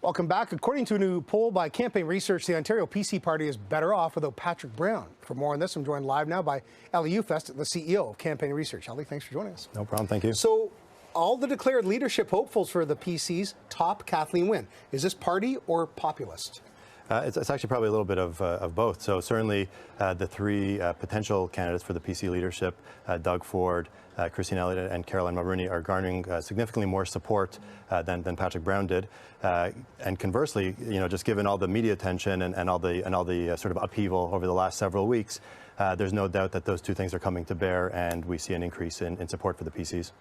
Welcome back. According to a new poll by Campaign Research, the Ontario PC party is better off without Patrick Brown. For more on this, I'm joined live now by Eli Yufest, the CEO of Campaign Research. Eli, thanks for joining us. No problem, thank you. So, all the declared leadership hopefuls for the PCs top Kathleen Wynne. Is this party or populist? It's actually probably a little bit of both. So certainly the three potential candidates for the PC leadership, Doug Ford, Christine Elliott, and Caroline Mulroney, are garnering significantly more support than Patrick Brown did. And conversely, just given all the media attention and all the sort of upheaval over the last several weeks, there's no doubt that those two things are coming to bear, and we see an increase in support for the PCs.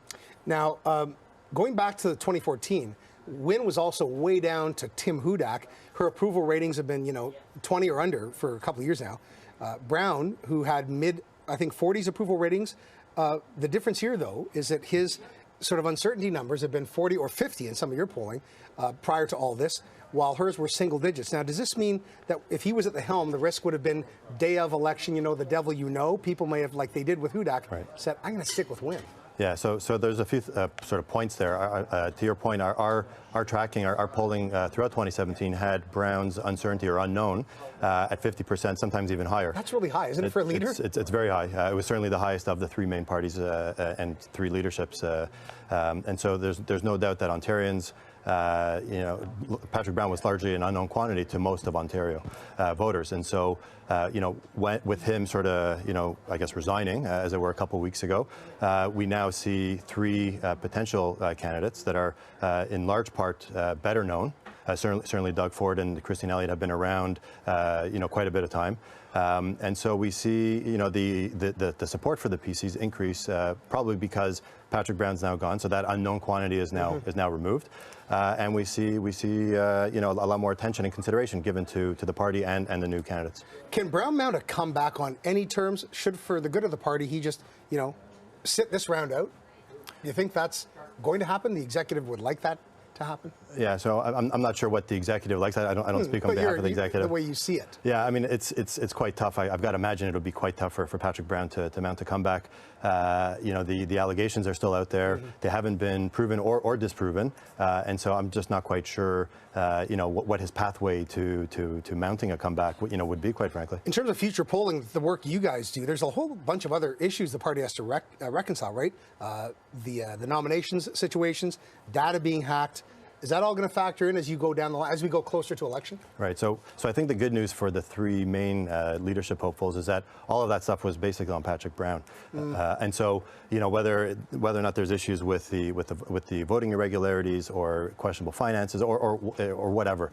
Now, going back to 2014. Wynne was also way down to Tim Hudak. Her approval ratings have been, 20 or under for a couple of years now. Brown, who had I think 40s approval ratings. The difference here, though, is that his sort of uncertainty numbers have been 40 or 50 in some of your polling prior to all this, while hers were single digits. Now, does this mean that if he was at the helm, the risk would have been day of election, the devil people may have, like they did with Hudak, right, said, I'm going to stick with Wynne. Yeah, so there's a few sort of points there. To your point, our tracking, our polling throughout 2017 had Brown's uncertainty or unknown at 50%, sometimes even higher. That's really high, isn't it, for a leader? It's very high. It was certainly the highest of the three main parties and three leaderships. And so there's no doubt that Ontarians, Patrick Brown was largely an unknown quantity to most of Ontario voters. And so, with him sort of, I guess resigning, as it were a couple of weeks ago, we now see three potential candidates that are in large part better known. Certainly Doug Ford and Christine Elliott have been around, quite a bit of time. And so we see, the support for the PCs increase probably because Patrick Brown's now gone, so that unknown quantity is now removed, and we see a lot more attention and consideration given to the party and the new candidates. Can Brown mount a comeback on any terms? Should, for the good of the party, he just sit this round out? Do you think that's going to happen? The executive would like that to happen? Yeah, so I'm not sure what the executive likes. I don't speak on behalf of the executive. The way you see it. Yeah, I mean, it's quite tough. I've got to imagine it'll be quite tough for Patrick Brown to mount a comeback. The allegations are still out there. They haven't been proven or disproven, and so I'm just not quite sure, what his pathway to mounting a comeback, would be, quite frankly. In terms of future polling, the work you guys do, there's a whole bunch of other issues the party has to reconcile, right? The nominations situations, data being hacked. Is that all going to factor in as you go down the line, as we go closer to election? Right. So I think the good news for the three main leadership hopefuls is that all of that stuff was basically on Patrick Brown, and so whether or not there's issues with the voting irregularities or questionable finances or whatever,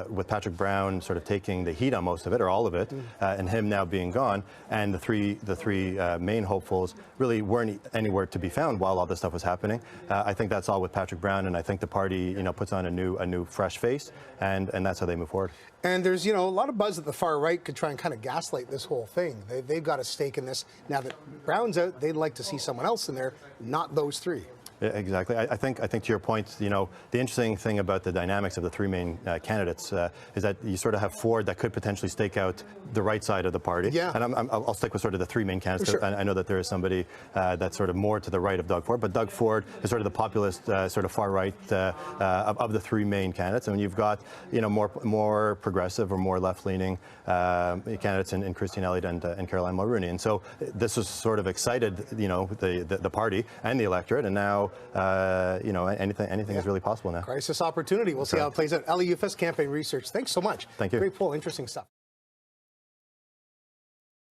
with Patrick Brown sort of taking the heat on most of it or all of it, and him now being gone, and the three main hopefuls really weren't anywhere to be found while all this stuff was happening. I think that's all with Patrick Brown, and I think the party puts on a new fresh face, and that's how they move forward. And there's a lot of buzz that the far right could try and kind of gaslight this whole thing. They've got a stake in this. Now that Brown's out, they'd like to see someone else in there, not those three. Yeah, exactly. I think to your point, the interesting thing about the dynamics of the three main candidates is that you sort of have Ford that could potentially stake out the right side of the party. Yeah. And I'll stick with sort of the three main candidates. Sure. I know that there is somebody that's sort of more to the right of Doug Ford, but Doug Ford is sort of the populist, sort of far right of the three main candidates. And you've got more progressive or more left-leaning candidates in Christine Elliott and Caroline Mulroney. And so this has sort of excited the party and the electorate, and now. Anything is really possible now. Crisis opportunity. We'll see how it plays out. Eli Yufest, Campaign Research. Thanks so much. Thank you. Great poll. Interesting stuff.